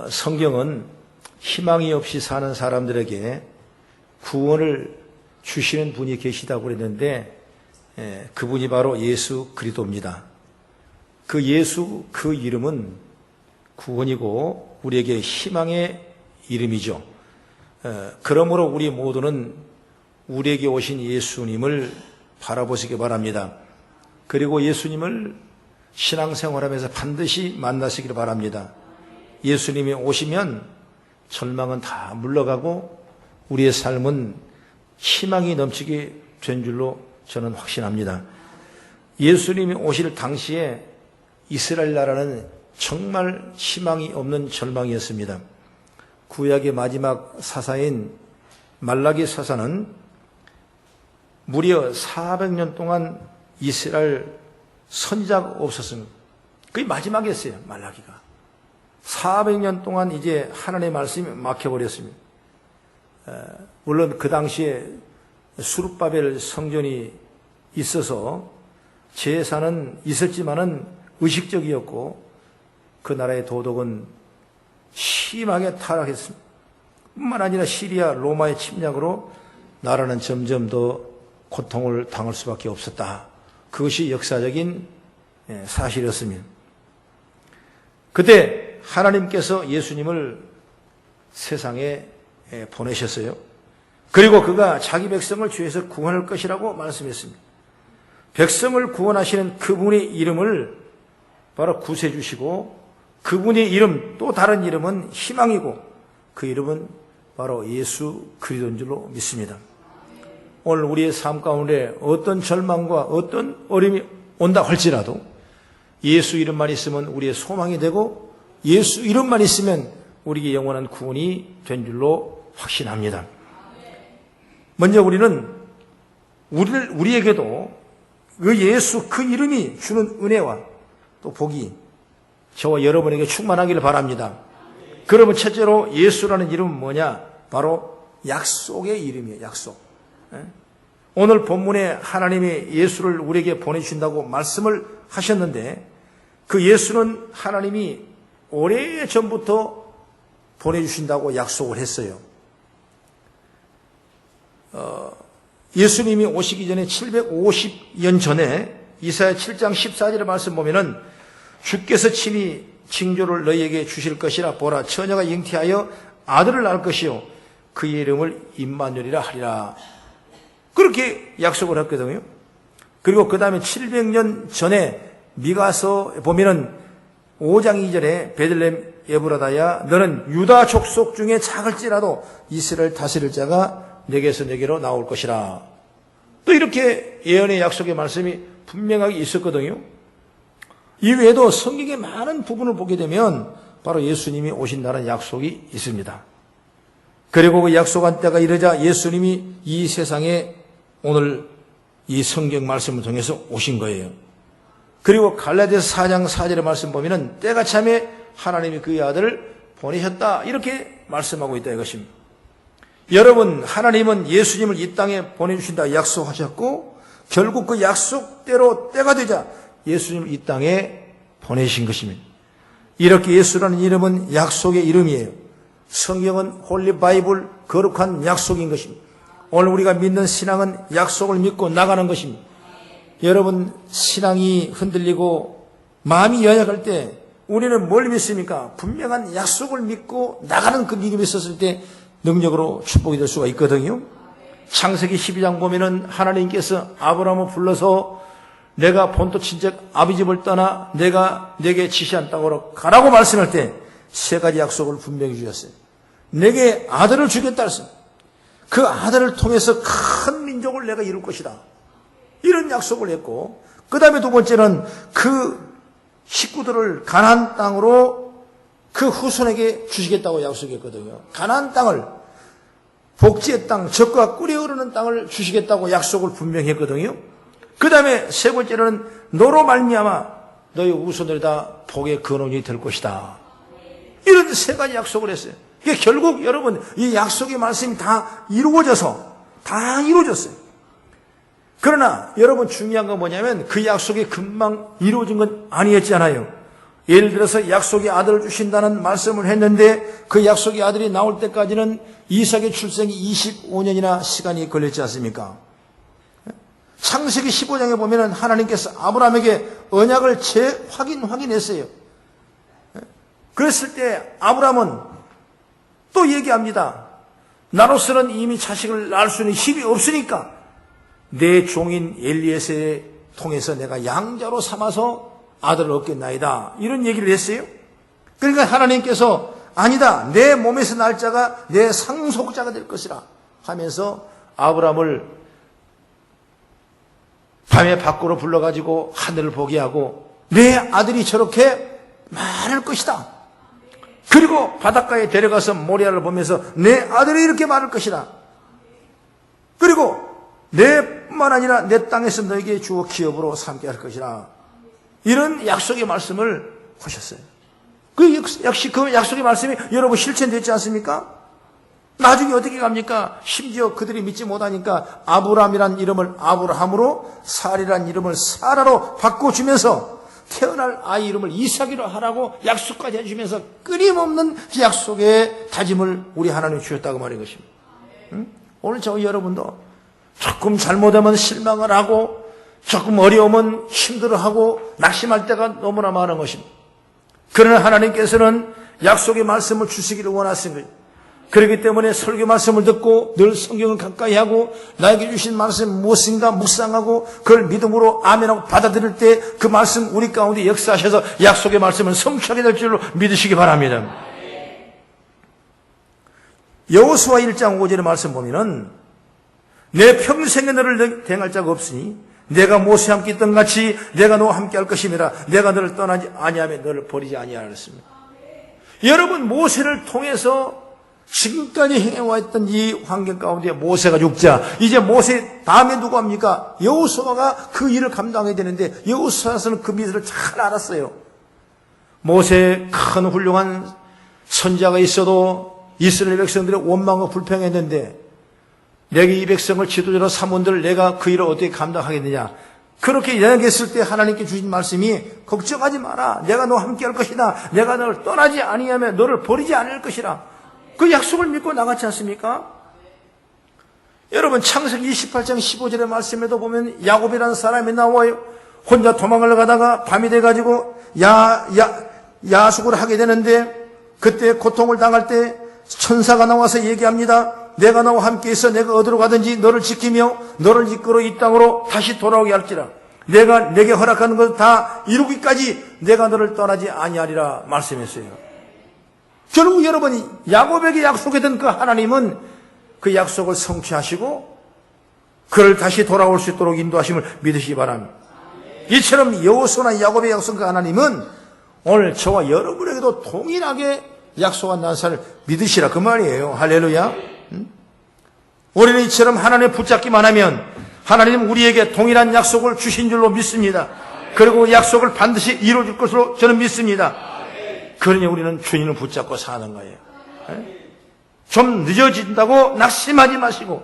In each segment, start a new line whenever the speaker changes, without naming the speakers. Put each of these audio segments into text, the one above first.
성경은 희망이 없이 사는 사람들에게 구원을 주시는 분이 계시다고 그랬는데 그분이 바로 예수 그리스도입니다. 그 예수 그 이름은 구원이고 우리에게 희망의 이름이죠. 그러므로 우리 모두는 우리에게 오신 예수님을 바라보시기 바랍니다. 그리고 예수님을 신앙생활하면서 반드시 만나시기를 바랍니다. 예수님이 오시면 절망은 다 물러가고 우리의 삶은 희망이 넘치게 된 줄로 저는 확신합니다. 예수님이 오실 당시에 이스라엘 나라는 정말 희망이 없는 절망이었습니다. 구약의 마지막 사사인 말라기 사사는 무려 400년 동안 이스라엘 선지자가 없었습니다. 그게 마지막이었어요, 말라기가. 400년 동안 이제 하나님의 말씀이 막혀버렸습니다. 물론 그 당시에 수룹바벨 성전이 있어서 제사는 있었지만은 의식적이었고 그 나라의 도덕은 심하게 타락했습니다. 뿐만 아니라 시리아 로마의 침략으로 나라는 점점 더 고통을 당할 수밖에 없었다. 그것이 역사적인 사실이었습니다. 그때 하나님께서 예수님을 세상에 보내셨어요. 그리고 그가 자기 백성을 죄에서 구원할 것이라고 말씀했습니다. 백성을 구원하시는 그분의 이름을 바로 구세주시고 그분의 이름 또 다른 이름은 희망이고 그 이름은 바로 예수 그리스도인 줄로 믿습니다. 오늘 우리의 삶 가운데 어떤 절망과 어떤 어려움이 온다 할지라도 예수 이름만 있으면 우리의 소망이 되고 예수 이름만 있으면 우리에게 영원한 구원이 된 줄로 확신합니다. 먼저 우리는 우리에게도 그 예수 그 이름이 주는 은혜와 또 복이 저와 여러분에게 충만하기를 바랍니다. 그러면 첫째로 예수라는 이름은 뭐냐? 바로 약속의 이름이에요. 약속. 오늘 본문에 하나님이 예수를 우리에게 보내주신다고 말씀을 하셨는데 그 예수는 하나님이 오래전부터 보내주신다고 약속을 했어요. 예수님이 오시기 전에 750년 전에 이사야 7장 14절의 말씀 보면은 주께서 친히 징조를 너희에게 주실 것이라 보라 처녀가 잉태하여 아들을 낳을 것이요 그의 이름을 임마누엘이라 하리라. 그렇게 약속을 했거든요. 그리고 그 다음에 700년 전에 미가서 보면은 5장 2절에 베들레헴 에브라다야 너는 유다 족속 중에 작을지라도 이스라엘 다스릴 자가 내게서 내게로 나올 것이라. 또 이렇게 예언의 약속의 말씀이 분명하게 있었거든요. 이외에도 성경의 많은 부분을 보게 되면 바로 예수님이 오신다는 약속이 있습니다. 그리고 그 약속한 때가 이르자 예수님이 이 세상에 오늘 이 성경 말씀을 통해서 오신 거예요. 그리고 갈라디아서 4장 4절의 말씀 보면은 때가 참에 하나님이 그의 아들을 보내셨다 이렇게 말씀하고 있다 이것입니다. 여러분 하나님은 예수님을 이 땅에 보내주신다 약속하셨고 결국 그 약속대로 때가 되자 예수님을 이 땅에 보내신 것입니다. 이렇게 예수라는 이름은 약속의 이름이에요. 성경은 홀리 바이블 거룩한 약속인 것입니다. 오늘 우리가 믿는 신앙은 약속을 믿고 나가는 것입니다. 여러분 신앙이 흔들리고 마음이 연약할 때 우리는 뭘 믿습니까? 분명한 약속을 믿고 나가는 그 믿음이 있었을 때 능력으로 축복이 될 수가 있거든요. 창세기 12장 보면은 하나님께서 아브라함을 불러서 내가 본토 친척 아비 집을 떠나 내가 내게 지시한 땅으로 가라고 말씀할 때 세 가지 약속을 분명히 주셨어요. 내게 아들을 주겠다 했어요. 그 아들을 통해서 큰 민족을 내가 이룰 것이다. 이런 약속을 했고 그 다음에 두 번째는 그 식구들을 가나안 땅으로 그 후손에게 주시겠다고 약속했거든요. 가나안 땅을 복지의 땅, 젖과 꿀이 흐르는 땅을 주시겠다고 약속을 분명히 했거든요. 그 다음에 세 번째로는 너로 말미암아 너희 후손들이 다 복의 근원이 될 것이다. 이런 세 가지 약속을 했어요. 이게 결국 여러분 이 약속의 말씀이 다 이루어졌어요. 그러나 여러분 중요한 건 뭐냐면 그 약속이 금방 이루어진 건 아니었잖아요. 예를 들어서 약속의 아들을 주신다는 말씀을 했는데 그 약속의 아들이 나올 때까지는 이삭의 출생이 25년이나 시간이 걸렸지 않습니까? 창세기 15장에 보면 하나님께서 아브라함에게 언약을 재확인했어요. 그랬을 때 아브라함은 또 얘기합니다. 나로서는 이미 자식을 낳을 수는 힘이 없으니까 내 종인 엘리에셀을 통해서 내가 양자로 삼아서 아들을 얻겠나이다. 이런 얘기를 했어요. 그러니까 하나님께서 아니다. 내 몸에서 날 자가 내 상속자가 될 것이라 하면서 아브라함을 밤에 밖으로 불러가지고 하늘을 보게 하고 내 아들이 저렇게 많을 것이다. 그리고 바닷가에 데려가서 모리아를 보면서 내 아들이 이렇게 많을 것이다. 그리고 내뿐만 아니라 내 땅에서 너에게 주어 기업으로 삼게 할 것이라. 이런 약속의 말씀을 하셨어요. 역시 그 약속의 말씀이 여러분 실천됐지 않습니까? 나중에 어떻게 갑니까? 심지어 그들이 믿지 못하니까 아브람이란 이름을 아브라함으로 사리란 이름을 사라로 바꿔주면서 태어날 아이 이름을 이삭이로 하라고 약속까지 해주면서 끊임없는 약속의 다짐을 우리 하나님이 주셨다고 말인 것입니다. 응? 오늘 저희 여러분도 조금 잘못하면 실망을 하고 조금 어려우면 힘들어하고 낙심할 때가 너무나 많은 것입니다. 그러나 하나님께서는 약속의 말씀을 주시기를 원하신 거예요. 그렇기 때문에 설교 말씀을 듣고 늘 성경을 가까이 하고 나에게 주신 말씀 무엇인가 묵상하고 그걸 믿음으로 아멘하고 받아들일 때 그 말씀 우리 가운데 역사하셔서 약속의 말씀을 성취하게 될 줄로 믿으시기 바랍니다. 여호수아 1장 5절의 말씀 보면은 내 평생에 너를 대항할 자가 없으니 내가 모세와 함께 있던 같이 내가 너와 함께 할 것임이라. 내가 너를 떠나지 아니하며 너를 버리지 아니하라 그랬습니다. 여러분 모세를 통해서 지금까지 행해왔던 이 환경 가운데 모세가 죽자 이제 모세 다음에 누가 합니까? 여호수아가 그 일을 감당해야 되는데 여호수아는 그 미래를 잘 알았어요. 모세 큰 훌륭한 선자가 있어도 이스라엘 백성들의 원망과 불평했는데 내가 이 백성을 지도자로 삼은들 내가 그 일을 어떻게 감당하겠느냐. 그렇게 이야기했을 때 하나님께 주신 말씀이 걱정하지 마라. 내가 너와 함께 할 것이다. 내가 너를 떠나지 아니하며 너를 버리지 않을 것이라. 그 약속을 믿고 나갔지 않습니까? 여러분 창세기 28장 15절의 말씀에도 보면 야곱이라는 사람이 나와요. 혼자 도망을 가다가 밤이 돼가지고 야숙을 하게 되는데 그때 고통을 당할 때 천사가 나와서 얘기합니다. 내가 너와 함께 있어 내가 어디로 가든지 너를 지키며 너를 이끌어 이 땅으로 다시 돌아오게 할지라. 내가 내게 허락하는 것 다 이루기까지 내가 너를 떠나지 아니하리라 말씀했어요. 결국 여러분이 야곱에게 약속했던 그 하나님은 그 약속을 성취하시고 그를 다시 돌아올 수 있도록 인도하심을 믿으시기 바랍니다. 이처럼 여호수아나 야곱의 약속 그 하나님은 오늘 저와 여러분에게도 동일하게 약속한 날짜를 믿으시라 그 말이에요. 할렐루야. 우리는 이처럼 하나님을 붙잡기만 하면 하나님은 우리에게 동일한 약속을 주신 줄로 믿습니다. 그리고 약속을 반드시 이루어줄 것으로 저는 믿습니다. 그러니 우리는 주님을 붙잡고 사는 거예요. 좀 늦어진다고 낙심하지 마시고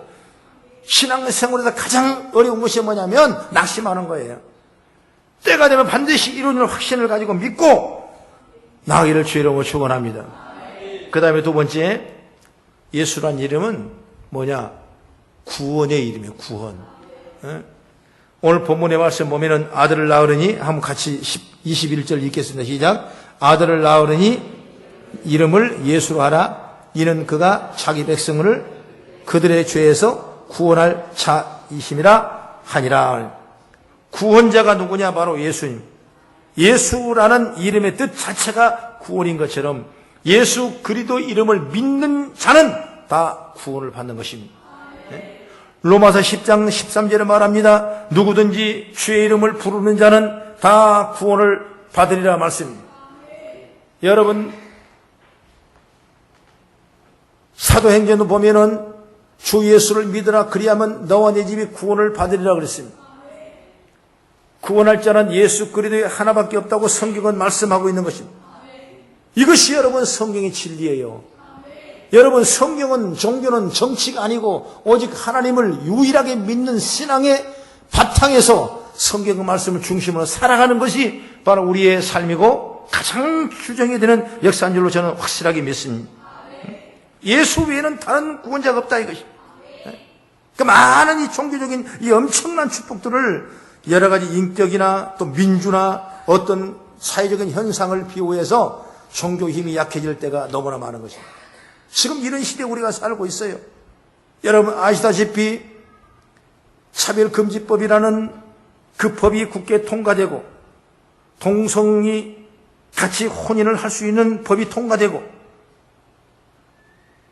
신앙생활에서 가장 어려운 것이 뭐냐면 낙심하는 거예요. 때가 되면 반드시 이루어질 확신을 가지고 믿고 나가기를 주의 이름으로 축원합니다. 그 다음에 두 번째 예수란 이름은 뭐냐? 구원의 이름이에요. 구원. 오늘 본문의 말씀 보면은 아들을 낳으려니 한번 같이 21절 읽겠습니다. 시작. 아들을 낳으려니 이름을 예수로 하라. 이는 그가 자기 백성을 그들의 죄에서 구원할 자이심이라 하니라. 구원자가 누구냐? 바로 예수님. 예수라는 이름의 뜻 자체가 구원인 것처럼 예수 그리스도 이름을 믿는 자는 다 구원을 받는 것입니다. 로마서 10장 13절에 말합니다. 누구든지 주의 이름을 부르는 자는 다 구원을 받으리라 말씀입니다. 여러분 사도행전도 보면은 주 예수를 믿으라 그리하면 너와 내 집이 구원을 받으리라 그랬습니다. 구원할 자는 예수 그리스도의 하나밖에 없다고 성경은 말씀하고 있는 것입니다. 이것이 여러분 성경의 진리예요. 여러분 성경은 종교는 정치가 아니고 오직 하나님을 유일하게 믿는 신앙의 바탕에서 성경의 말씀을 중심으로 살아가는 것이 바로 우리의 삶이고 역사적으로 가장 규정이 되는 역사인 줄로 저는 확실하게 믿습니다. 예수 외에는 다른 구원자가 없다 이것이. 그 많은 이 종교적인 이 엄청난 축복들을 여러 가지 인격이나 또 민주나 어떤 사회적인 현상을 비유해서 종교 힘이 약해질 때가 너무나 많은 것입니다. 지금 이런 시대에 우리가 살고 있어요. 여러분 아시다시피 차별금지법이라는 그 법이 국회에 통과되고 동성이 같이 혼인을 할 수 있는 법이 통과되고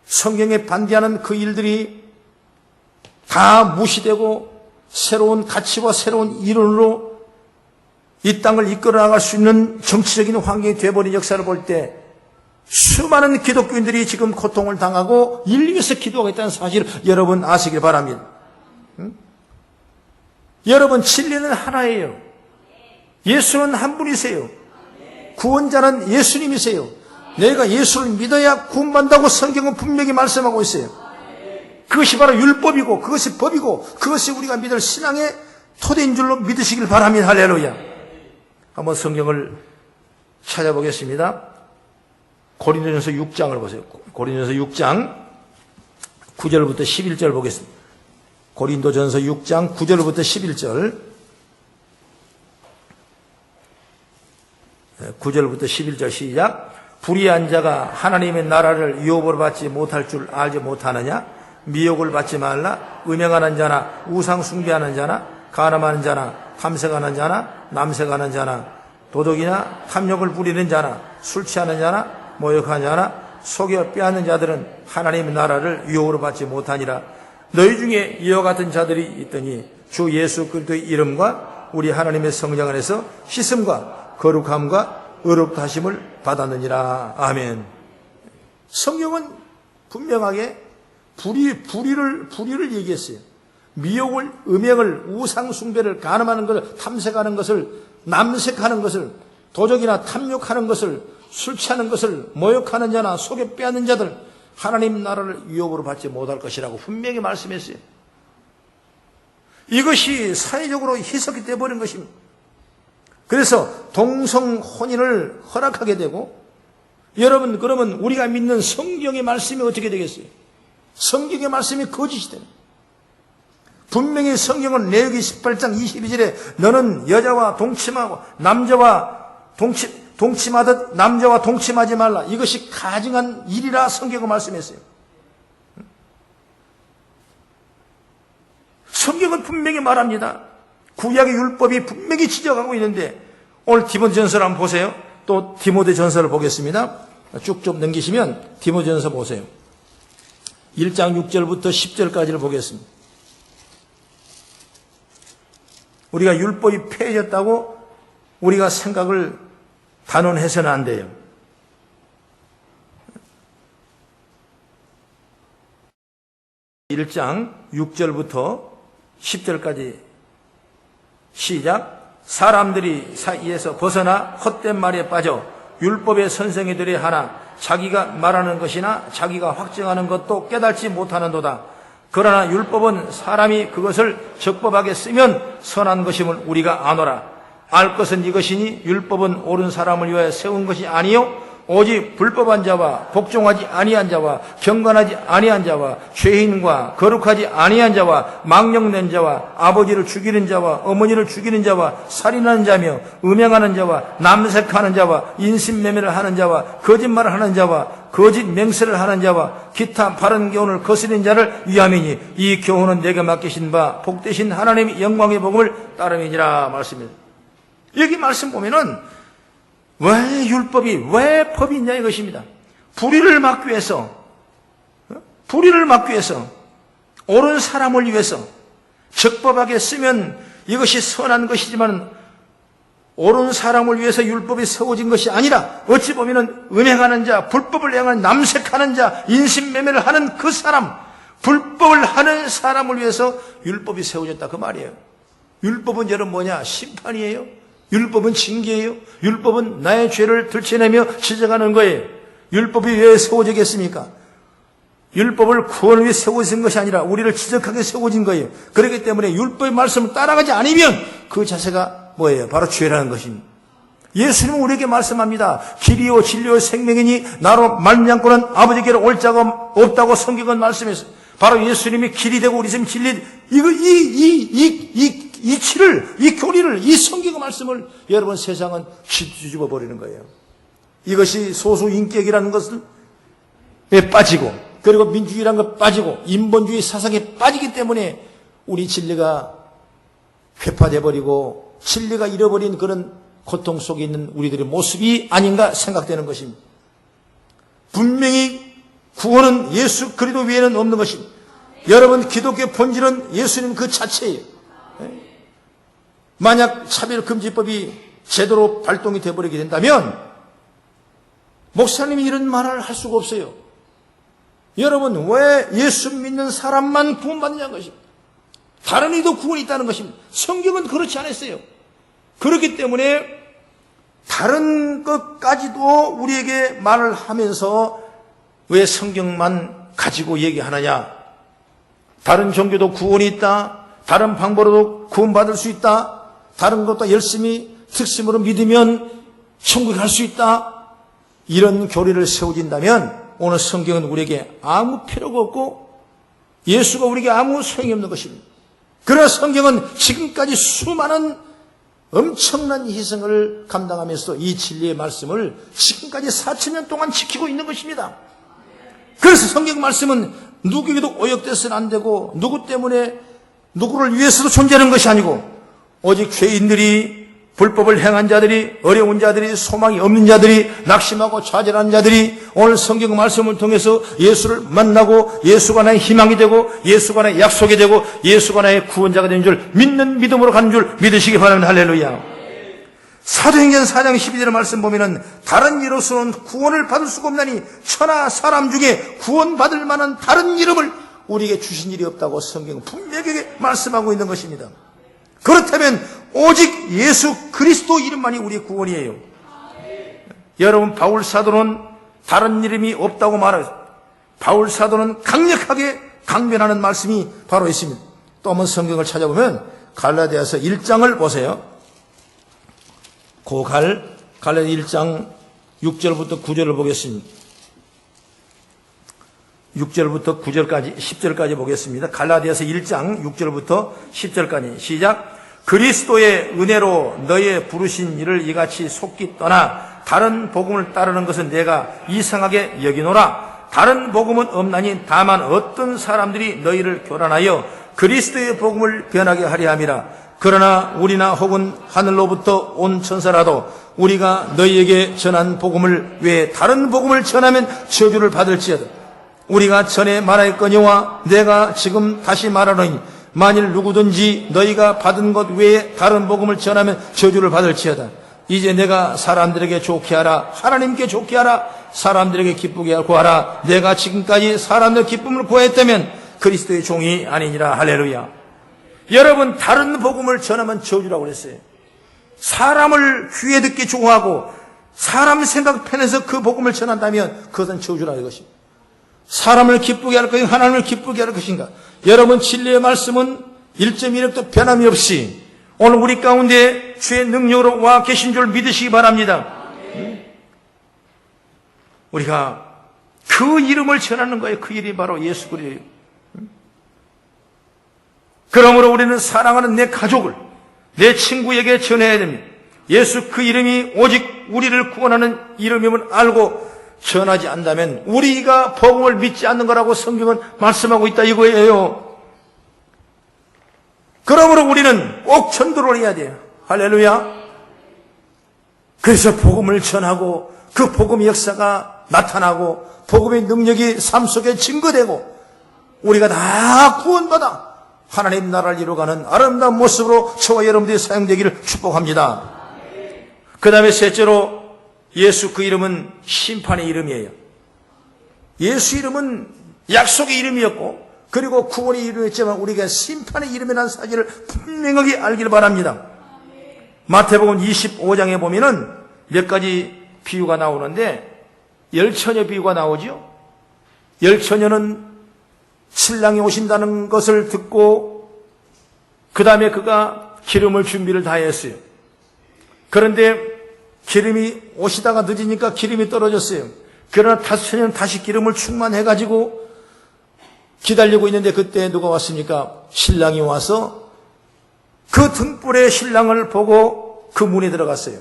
성경에 반대하는 그 일들이 다 무시되고 새로운 가치와 새로운 이론으로 이 땅을 이끌어 나갈 수 있는 정치적인 환경이 되어버린 역사를 볼 때 수많은 기독교인들이 지금 고통을 당하고 인류 위해서 기도하고 있다는 사실을 여러분 아시길 바랍니다. 여러분 진리는 하나예요. 예수는 한 분이세요. 구원자는 예수님이세요. 내가 예수를 믿어야 구원받는다고 성경은 분명히 말씀하고 있어요. 그것이 바로 율법이고 그것이 법이고 그것이 우리가 믿을 신앙의 토대인 줄로 믿으시길 바랍니다. 할렐루야. 한번 성경을 찾아보겠습니다. 고린도전서 6장을 보세요. 고린도전서 6장 9절부터 11절 보겠습니다. 고린도전서 6장 9절부터 11절 9절부터 11절 시작. 불의한 자가 하나님의 나라를 유업으로 받지 못할 줄 알지 못하느냐? 미혹을 받지 말라. 음행하는 자나 우상 숭배하는 자나 가늠하는 자나 탐색하는 자나 남색하는 자나 도둑이나 탐욕을 부리는 자나 술 취하는 자나 모욕하는 자나 속여 빼앗는 자들은 하나님의 나라를 유업으로 받지 못하니라. 너희 중에 이와 같은 자들이 있더니 주 예수 그리스도의 이름과 우리 하나님의 성령 안에서 씻음과 거룩함과 의롭다심을 받았느니라. 아멘. 성경은 분명하게 불의를 얘기했어요. 미혹을, 음행을, 우상숭배를, 간음하는 것을, 탐색하는 것을, 남색하는 것을, 도적이나 탐욕하는 것을, 술 취하는 것을, 모욕하는 자나 속여 빼앗는 자들 하나님 나라를 유업으로 받지 못할 것이라고 분명히 말씀했어요. 이것이 사회적으로 희석이 되어버린 것입니다. 그래서 동성 혼인을 허락하게 되고, 여러분 그러면 우리가 믿는 성경의 말씀이 어떻게 되겠어요? 성경의 말씀이 거짓이 되는 거예요. 분명히 성경은 레위기 18장 22절에 너는 여자와 동침하고 남자와 동침하듯 남자와 동침하지 말라. 이것이 가증한 일이라 성경은 말씀했어요. 성경은 분명히 말합니다. 구약의 율법이 분명히 지적하고 있는데 오늘 디모데전서를 한번 보세요. 또 디모데전서를 보겠습니다. 쭉쭉 넘기시면 디모데전서 보세요. 1장 6절부터 10절까지를 보겠습니다. 우리가 율법이 폐해졌다고 우리가 생각을 단언해서는 안 돼요. (1장 6절부터 10절까지) 시작. 사람들이 사이에서 벗어나 헛된 말에 빠져 율법의 선생이 되려 하나 자기가 말하는 것이나 자기가 확증하는 것도 깨닫지 못하는도다. 그러나 율법은 사람이 그것을 적법하게 쓰면 선한 것임을 우리가 아노라. 알 것은 이것이니 율법은 옳은 사람을 위하여 세운 것이 아니요 오직 불법한 자와 복종하지 아니한 자와 경건하지 아니한 자와 죄인과 거룩하지 아니한 자와 망령된 자와 아버지를 죽이는 자와 어머니를 죽이는 자와 살인하는 자며 음행하는 자와 남색하는 자와 인신매매를 하는 자와 거짓말을 하는 자와 거짓 맹세를 하는 자와 기타 바른 교훈을 거스린 자를 위함이니 이 교훈은 내게 맡기신 바 복되신 하나님의 영광의 복음을 따름이니라. 말씀입니다. 여기 말씀 보면은 왜 율법이, 왜 법이 있냐 이것입니다. 불의를 막기 위해서, 옳은 사람을 위해서 적법하게 쓰면 이것이 선한 것이지만 옳은 사람을 위해서 율법이 세워진 것이 아니라 어찌 보면은 음행하는 자, 불법을 행하는 남색하는 자, 인신매매를 하는 그 사람, 불법을 하는 사람을 위해서 율법이 세워졌다 그 말이에요. 율법은 여러분 뭐냐? 심판이에요. 율법은 징계예요. 율법은 나의 죄를 들춰내며 지적하는 거예요. 율법이 왜 세워지겠습니까? 율법을 구원을 위해 세워진 것이 아니라 우리를 지적하게 세워진 거예요. 그렇기 때문에 율법의 말씀을 따라가지 않으면 그 자세가 뭐예요? 바로 죄라는 것입니다. 예수님은 우리에게 말씀합니다. 길이요 진리요 생명이니 나로 말미암고는 아버지께로 올 자가 없다고 성경은 말씀했어요. 바로 예수님이 길이 되고 우리 심 진리, 이 치를, 이 교리를, 이 성경의 말씀을 여러분 세상은 뒤집어 버리는 거예요. 이것이 소수 인격이라는 것을 빠지고, 그리고 민주주의라는 것 빠지고, 인본주의 사상에 빠지기 때문에 우리 진리가 회파돼 버리고 진리가 잃어버린 그런 고통 속에 있는 우리들의 모습이 아닌가 생각되는 것입니다. 분명히 구원은 예수 그리스도 외에는 없는 것입니다. 여러분, 기독교의 본질은 예수님 그 자체예요. 만약 차별금지법이 제대로 발동이 되어버리게 된다면 목사님이 이런 말을 할 수가 없어요. 여러분, 왜 예수 믿는 사람만 구원받느냐는 것입니다. 다른 이도 구원이 있다는 것입니다. 성경은 그렇지 않았어요. 그렇기 때문에 다른 것까지도 우리에게 말을 하면서 왜 성경만 가지고 얘기하느냐? 다른 종교도 구원이 있다. 다른 방법으로도 구원받을 수 있다. 다른 것도 열심히 특심으로 믿으면 천국에 갈 수 있다. 이런 교리를 세워진다면 오늘 성경은 우리에게 아무 필요가 없고 예수가 우리에게 아무 소용이 없는 것입니다. 그러나 성경은 지금까지 수많은 엄청난 희생을 감당하면서 이 진리의 말씀을 지금까지 4,000년 동안 지키고 있는 것입니다. 그래서 성경 말씀은 누구에게도 오역돼서는 안 되고 누구 때문에 누구를 위해서도 존재하는 것이 아니고 오직 죄인들이, 불법을 행한 자들이, 어려운 자들이, 소망이 없는 자들이, 낙심하고 좌절한 자들이 오늘 성경 말씀을 통해서 예수를 만나고 예수가 나의 희망이 되고 예수가 나의 약속이 되고 예수가 나의 구원자가 되는 줄 믿는 믿음으로 가는 줄 믿으시기 바랍니다. 할렐루야. 사도행전 4장 12절의 말씀 보면은 다른 이로서는 구원을 받을 수가 없나니 천하 사람 중에 구원받을 만한 다른 이름을 우리에게 주신 일이 없다고 성경은 분명하게 말씀하고 있는 것입니다. 그렇다면 오직 예수 그리스도 이름만이 우리의 구원이에요. 여러분, 바울 사도는 다른 이름이 없다고 말하죠. 바울 사도는 강력하게 강변하는 말씀이 바로 있습니다. 또 한번 성경을 찾아보면 갈라디아서 1장을 보세요. 갈라디아 1장 6절부터 9절을 보겠습니다. 6절부터 9절까지 10절까지 보겠습니다. 갈라디아서 1장 6절부터 10절까지 시작. 그리스도의 은혜로 너의 부르신 일을 이같이 속기 떠나 다른 복음을 따르는 것은 내가 이상하게 여기노라. 다른 복음은 없나니 다만 어떤 사람들이 너희를 교란하여 그리스도의 복음을 변하게 하려 함이라. 그러나 우리나 혹은 하늘로부터 온 천사라도 우리가 너희에게 전한 복음을 외에 다른 복음을 전하면 저주를 받을지어다. 우리가 전에 말하였거니와 내가 지금 다시 말하노니 만일 누구든지 너희가 받은 것 외에 다른 복음을 전하면 저주를 받을지어다. 이제 내가 사람들에게 좋게 하라, 하나님께 좋게 하라, 사람들에게 기쁘게 구하라. 내가 지금까지 사람들 기쁨을 구했다면 그리스도의 종이 아니니라. 할렐루야. 여러분, 다른 복음을 전하면 저주라고 그랬어요. 사람을 귀에 듣기 좋아하고 사람 생각 편해서 그 복음을 전한다면 그것은 저주라 이것입니다. 사람을 기쁘게 할 것인가, 하나님을 기쁘게 할 것인가? 여러분, 진리의 말씀은 1.1획도 변함이 없이 오늘 우리 가운데 주의 능력으로 와 계신 줄 믿으시기 바랍니다. 우리가 그 이름을 전하는 거예요. 그 이름이 바로 예수 그리스도예요. 그러므로 우리는 사랑하는 내 가족을, 내 친구에게 전해야 됩니다. 예수 그 이름이 오직 우리를 구원하는 이름임을 알고 전하지 않는다면 우리가 복음을 믿지 않는 거라고 성경은 말씀하고 있다 이거예요. 그러므로 우리는 꼭 전도를 해야 돼요. 할렐루야. 그래서 복음을 전하고 그 복음의 역사가 나타나고 복음의 능력이 삶 속에 증거되고 우리가 다 구원받아 하나님 나라를 이루어가는 아름다운 모습으로 저와 여러분들이 사용되기를 축복합니다. 그 다음에 셋째로 예수 그 이름은 심판의 이름이에요. 예수 이름은 약속의 이름이었고 그리고 구원의 이름이었지만 우리가 심판의 이름이라는 사실을 분명하게 알기를 바랍니다. 마태복음 25장에 보면은 몇 가지 비유가 나오는데 열처녀 비유가 나오죠. 열처녀는 신랑이 오신다는 것을 듣고 그 다음에 그가 기름을 준비를 다 했어요. 그런데 기름이 오시다가 늦으니까 기름이 떨어졌어요. 그러나 다섯 처녀는 다시 기름을 충만해가지고 기다리고 있는데 그때 누가 왔습니까? 신랑이 와서 그 등불에 신랑을 보고 그 문에 들어갔어요.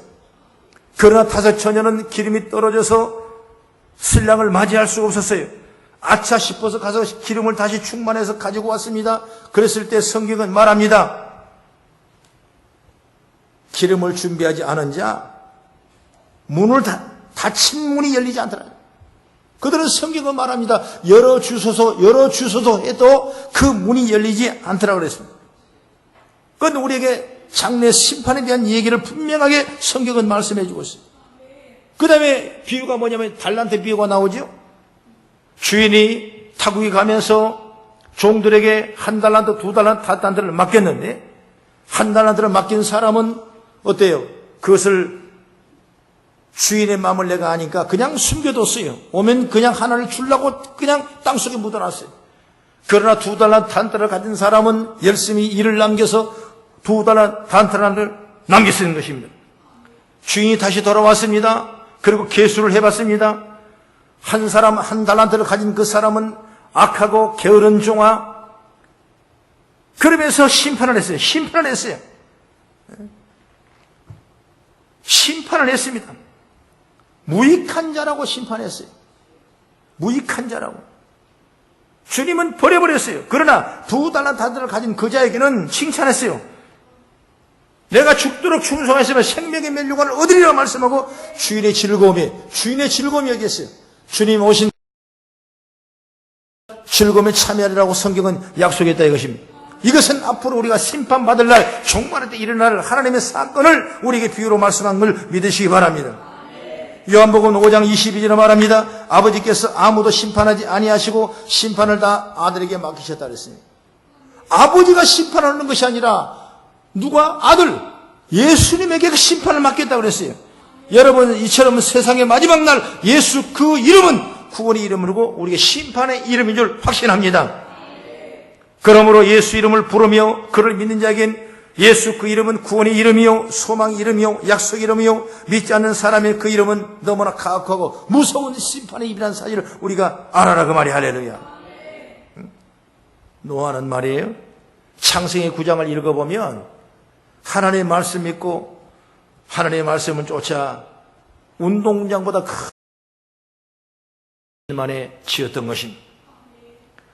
그러나 다섯 처녀는 기름이 떨어져서 신랑을 맞이할 수가 없었어요. 아차 싶어서 가서 기름을 다시 충만해서 가지고 왔습니다. 그랬을 때 성경은 말합니다. 기름을 준비하지 않은 자 문을 닫힌 문이 열리지 않더라. 그들은 성경은 말합니다. 열어주소서 해도 그 문이 열리지 않더라 그랬습니다. 그건 우리에게 장래 심판에 대한 얘기를 분명하게 성경은 말씀해 주고 있어요. 그 다음에 비유가 뭐냐면 달란트 비유가 나오죠. 주인이 타국이 가면서 종들에게 1달란트, 2달란트, 4달란트를 맡겼는데 1달란트를 맡긴 사람은 어때요? 그것을 주인의 마음을 내가 아니까 그냥 숨겨뒀어요. 오면 그냥 하나를 주려고 그냥 땅속에 묻어놨어요. 그러나 2달란트, 1달란트를 가진 사람은 열심히 일을 남겨서 2달란트, 1달란트를 남겨 쓰는 것입니다. 주인이 다시 돌아왔습니다. 그리고 계수를 해봤습니다. 한 사람 1달란트를 가진 그 사람은 악하고 게으른 종아. 그러면서 심판을 했어요. 심판을 했습니다. 무익한 자라고 심판했어요. 무익한 자라고. 주님은 버려버렸어요. 그러나 2달란트를 가진 그 자에게는 칭찬했어요. 내가 죽도록 충성했으면 생명의 면류관을 얻으리라 말씀하고 주인의 즐거움이 여기였어요. 주님 오신 즐거움에 참여하리라고 성경은 약속했다 이것입니다. 이것은 앞으로 우리가 심판받을 날, 종말의 때 일어날 하나님의 사건을 우리에게 비유로 말씀한 걸 믿으시기 바랍니다. 요한복음 5장 22절에 말합니다. 아버지께서 아무도 심판하지 아니하시고 심판을 다 아들에게 맡기셨다 그랬습니다. 아버지가 심판하는 것이 아니라 누가? 아들, 예수님에게 그 심판을 맡겼다고 그랬어요. 여러분, 이처럼 세상의 마지막 날 예수 그 이름은 구원의 이름이고 우리에게 심판의 이름인 줄 확신합니다. 그러므로 예수 이름을 부르며 그를 믿는 자에겐 예수 그 이름은 구원의 이름이요, 소망의 이름이요, 약속의 이름이요, 믿지 않는 사람의 그 이름은 너무나 가혹하고 무서운 심판의 입이라는 사실을 우리가 알아라 그 말이 할렐루야. 노아는 말이에요. 창세기 9장을 읽어보면 하나님의 말씀 믿고 하나님의 말씀을 쫓아 운동장보다 큰 만에 지었던 것입니다.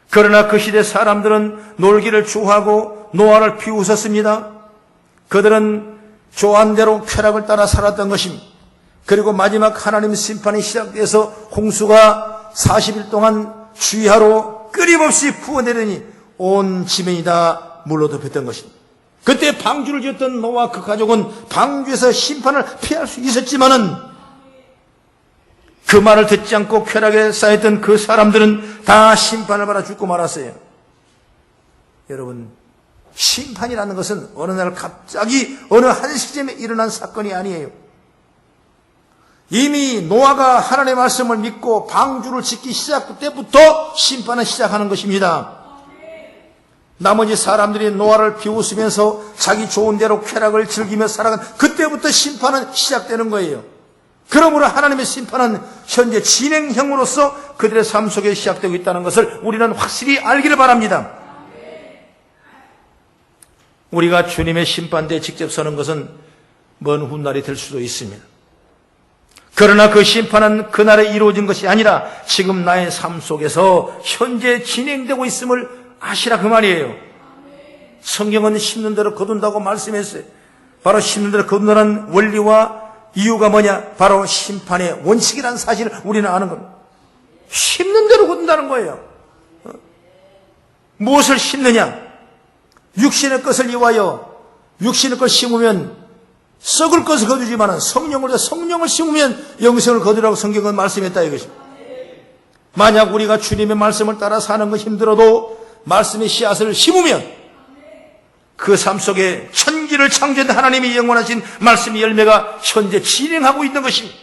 그러나 그 시대 사람들은 놀기를 좋아하고 노아를 비웃었습니다. 그들은 좋아한 대로 쾌락을 따라 살았던 것입니다. 그리고 마지막 하나님의 심판이 시작돼서 홍수가 40일 동안 주의하러 끊임없이 부어내리니 온 지면이 다 물로 덮였던 것입니다. 그때 방주를 지었던 노아 그 가족은 방주에서 심판을 피할 수 있었지만은 그 말을 듣지 않고 쾌락에 쌓였던 그 사람들은 다 심판을 받아 죽고 말았어요. 여러분, 심판이라는 것은 어느 날 갑자기 어느 한 시점에 일어난 사건이 아니에요. 이미 노아가 하나님의 말씀을 믿고 방주를 짓기 시작 때부터 심판은 시작하는 것입니다. 나머지 사람들이 노아를 비웃으면서 자기 좋은 대로 쾌락을 즐기며 살아간 그때부터 심판은 시작되는 거예요. 그러므로 하나님의 심판은 현재 진행형으로서 그들의 삶 속에 시작되고 있다는 것을 우리는 확실히 알기를 바랍니다. 우리가 주님의 심판대에 직접 서는 것은 먼 훗날이 될 수도 있습니다. 그러나 그 심판은 그날에 이루어진 것이 아니라 지금 나의 삶 속에서 현재 진행되고 있음을 아시라 그 말이에요. 성경은 심는 대로 거둔다고 말씀했어요. 바로 심는 대로 거둔다는 원리와 이유가 뭐냐? 바로 심판의 원칙이라는 사실을 우리는 아는 겁니다. 심는 대로 거둔다는 거예요. 무엇을 심느냐? 육신의 것을 이와여 육신의 것을 심으면 썩을 것을 거두지만 성령을 심으면 영생을 거두라고 성경은 말씀했다 이것입니다. 만약 우리가 주님의 말씀을 따라 사는 것 힘들어도 말씀의 씨앗을 심으면 그 삶 속에 천지를 창조한 하나님의 영원하신 말씀의 열매가 현재 진행하고 있는 것입니다.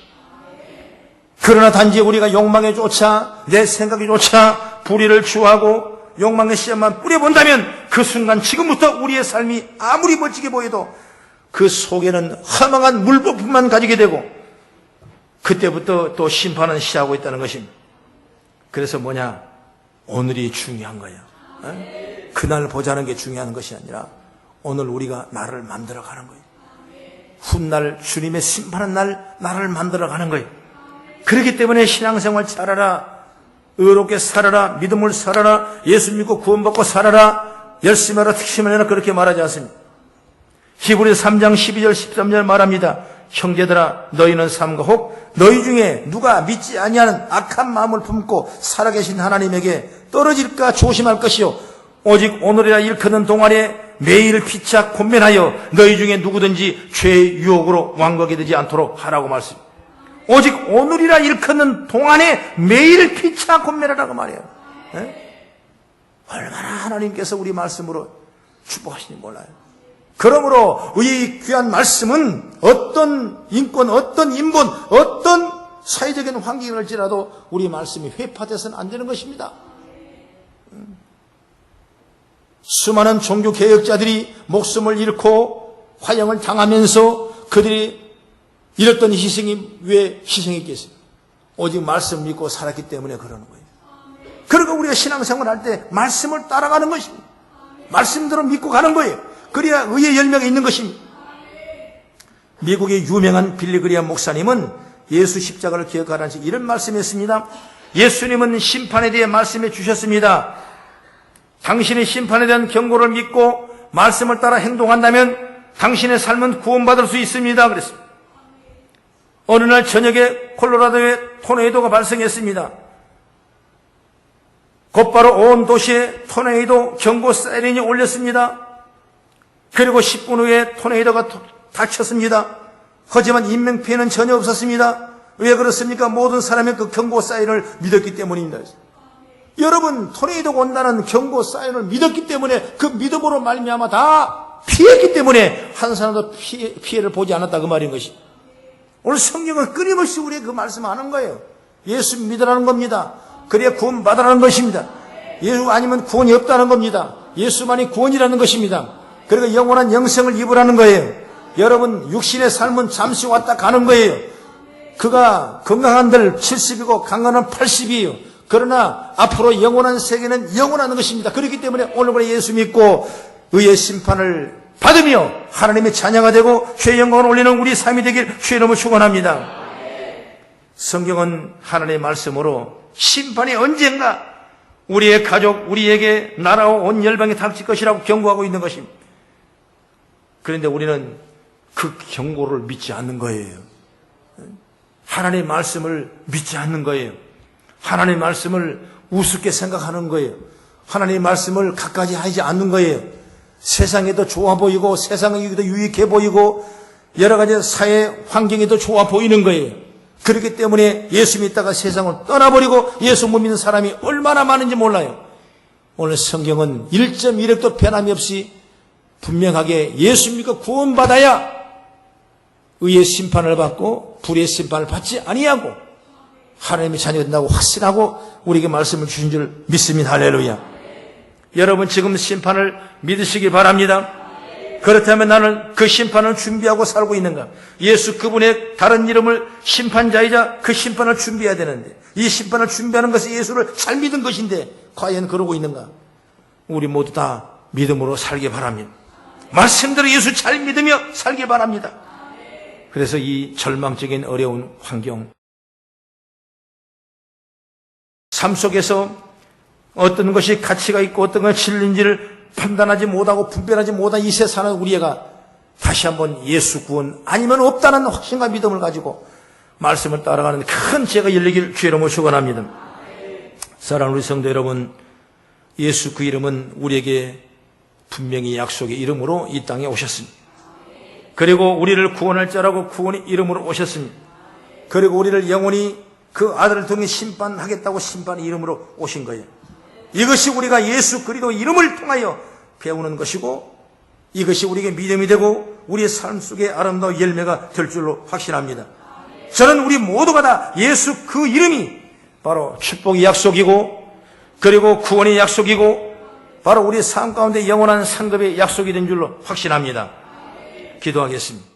그러나 단지 우리가 욕망에 쫓아 내 생각에 쫓아 불의를 추구하고 욕망의 씨앗만 뿌려본다면 그 순간 지금부터 우리의 삶이 아무리 멋지게 보여도 그 속에는 허망한 물부품만 가지게 되고 그때부터 또 심판은 시작하고 있다는 것입니다. 그래서 뭐냐? 오늘이 중요한 거예요. 그날 보자는 게 중요한 것이 아니라 오늘 우리가 나를 만들어가는 거예요. 훗날 주님의 심판한 날 나를 만들어가는 거예요. 그렇기 때문에 신앙생활 잘하라, 의롭게 살아라, 믿음을 살아라, 예수 믿고 구원받고 살아라, 열심히 하라, 특심하라, 그렇게 말하지 않습니다. 히브리서 3장 12절 13절 말합니다. 형제들아, 너희는 삼가 혹 너희 중에 누가 믿지 아니하는 악한 마음을 품고 살아계신 하나님에게 떨어질까 조심할 것이요, 오직 오늘이라 일컫는 동안에 매일 피차 권면하여 너희 중에 누구든지 죄의 유혹으로 왕거게 되지 않도록 하라고 말씀입니다. 오직 오늘이라 일컫는 동안에 매일 피차 권면하라고 말이에요. 얼마나 하나님께서 우리 말씀으로 축복하시는지 몰라요. 그러므로 이 귀한 말씀은 어떤 인권, 어떤 인본, 어떤 사회적인 환경일지라도 우리 말씀이 회파돼서는 안 되는 것입니다. 수많은 종교개혁자들이 목숨을 잃고 화형을 당하면서 그들이 잃었던 희생이 왜 희생했겠어요? 오직 말씀 믿고 살았기 때문에 그러는 거예요. 그러니까 우리가 신앙생활 할 때 말씀을 따라가는 것입니다. 말씀대로 믿고 가는 거예요. 그래야 의의 열매가 있는 것입니다. 미국의 유명한 빌리 그리엄 목사님은 예수 십자가를 기억하라는 식 이런 말씀했습니다. 예수님은 심판에 대해 말씀해 주셨습니다. 당신의 심판에 대한 경고를 믿고 말씀을 따라 행동한다면 당신의 삶은 구원받을 수 있습니다. 그랬습니다. 어느 날 저녁에 콜로라도에 토네이도가 발생했습니다. 곧바로 온 도시에 토네이도 경고 사이렌이 울렸습니다. 그리고 10분 후에 토네이도가 닥쳤습니다. 하지만 인명피해는 전혀 없었습니다. 왜 그렇습니까? 모든 사람이 그 경고 사이렌을 믿었기 때문입니다. 여러분, 토네이도가 온다는 경고 사인을 믿었기 때문에 그 믿음으로 말미암아 다 피했기 때문에 한 사람도 피해를 보지 않았다 그 말인 것이. 오늘 성경은 끊임없이 우리에게 그 말씀하는 거예요. 예수 믿으라는 겁니다. 그래야 구원받으라는 것입니다. 예수 아니면 구원이 없다는 겁니다. 예수만이 구원이라는 것입니다. 그리고 영원한 영생을 입으라는 거예요. 여러분, 육신의 삶은 잠시 왔다 가는 거예요. 그가 건강한들 70이고 강건한 80이에요. 그러나 앞으로 영원한 세계는 영원한 것입니다. 그렇기 때문에 오늘부터 예수 믿고 의의 심판을 받으며 하나님의 자녀가 되고 죄의 영광을 올리는 우리 삶이 되길 주의 이름으로 축원합니다. 성경은 하나님의 말씀으로 심판이 언젠가 우리의 가족, 우리에게 나라와 온 열방에 닥칠 것이라고 경고하고 있는 것입니다. 그런데 우리는 그 경고를 믿지 않는 거예요. 하나님의 말씀을 믿지 않는 거예요. 하나님의 말씀을 우습게 생각하는 거예요. 하나님의 말씀을 갖가지 하지 않는 거예요. 세상에도 좋아 보이고 세상에도 유익해 보이고 여러 가지 사회 환경에도 좋아 보이는 거예요. 그렇기 때문에 예수 믿다가 세상을 떠나버리고 예수 못 믿는 사람이 얼마나 많은지 몰라요. 오늘 성경은 1.1획도 변함이 없이 분명하게 예수 믿고 구원받아야 의의 심판을 받고 불의의 심판을 받지 아니하고 하나님의 자녀가 된다고 확신하고 우리에게 말씀을 주신 줄 믿습니다. 할렐루야. 여러분 지금 심판을 믿으시기 바랍니다. 그렇다면 나는 그 심판을 준비하고 살고 있는가? 예수 그분의 다른 이름을 심판자이자 그 심판을 준비해야 되는데 이 심판을 준비하는 것이 예수를 잘 믿은 것인데 과연 그러고 있는가? 우리 모두 다 믿음으로 살기 바랍니다. 말씀대로 예수 잘 믿으며 살기 바랍니다. 그래서 이 절망적인 어려운 환경 삶 속에서 어떤 것이 가치가 있고 어떤 것이 진리인지를 판단하지 못하고 분별하지 못한 이 세상은 우리가 다시 한번 예수 구원 아니면 없다는 확신과 믿음을 가지고 말씀을 따라가는 큰 죄가 열리길 주의 이름으로 축원합니다. 사랑하는 우리 성도 여러분, 예수 그 이름은 우리에게 분명히 약속의 이름으로 이 땅에 오셨습니다. 그리고 우리를 구원할 자라고 구원의 이름으로 오셨습니다. 그리고 우리를 영원히 그 아들을 통해 심판하겠다고 심판의 이름으로 오신 거예요. 이것이 우리가 예수 그리스도 이름을 통하여 배우는 것이고 이것이 우리에게 믿음이 되고 우리의 삶 속에 아름다운 열매가 될 줄로 확신합니다. 저는 우리 모두가 다 예수 그 이름이 바로 축복의 약속이고 그리고 구원의 약속이고 바로 우리의 삶 가운데 영원한 상급의 약속이 된 줄로 확신합니다. 기도하겠습니다.